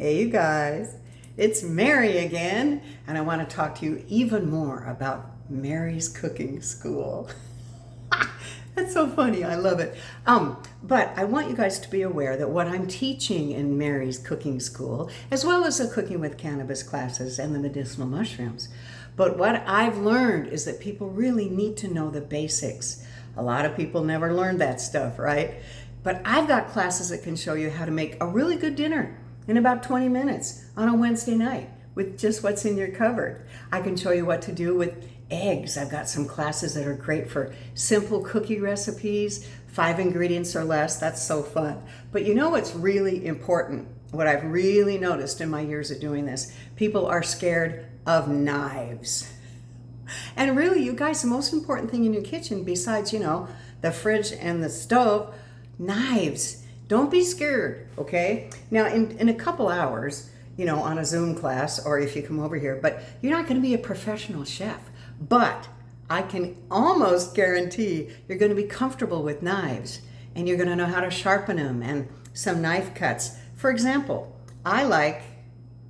Hey, you guys. It's Mary again, and I want to talk to you even more about Mary's cooking school. That's so funny. I love it. But I want you guys to be aware that what I'm teaching in Mary's cooking school, as well as the cooking with cannabis classes and the medicinal mushrooms, but what I've learned is that people really need to know the basics. A lot of people never learned that stuff, right? But I've got classes that can show you how to make a really good dinner in about 20 minutes on a Wednesday night with just what's in your cupboard. I can show you what to do with eggs. I've got some classes that are great for simple cookie recipes, 5 ingredients or less. That's so fun. But you know what's really important? What I've really noticed in my years of doing this, people are scared of knives. And really, you guys, the most important thing in your kitchen, besides, the fridge and the stove, knives. Don't be scared, okay? Now, in a couple hours, on a Zoom class, or if you come over here, but you're not gonna be a professional chef. But I can almost guarantee you're gonna be comfortable with knives, and you're gonna know how to sharpen them and some knife cuts. For example, I like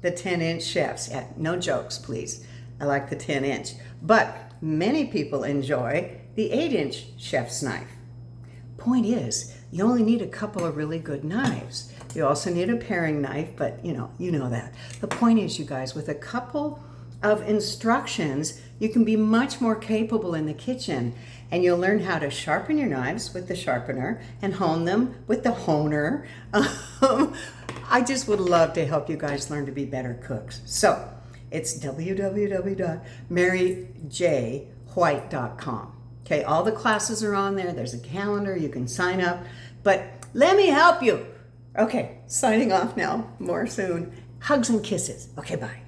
the 10-inch chefs. Yeah, no jokes, please. I like the 10-inch. But many people enjoy the 8-inch chef's knife. Point is, you only need a couple of really good knives. You also need a paring knife, but you know that. The point is, you guys, with a couple of instructions, you can be much more capable in the kitchen, and you'll learn how to sharpen your knives with the sharpener and hone them with the honer. I just would love to help you guys learn to be better cooks. So it's www.maryjwhite.com. Okay, all the classes are on there. There's a calendar. You can sign up. But let me help you. Okay, signing off now. More soon. Hugs and kisses. Okay, bye.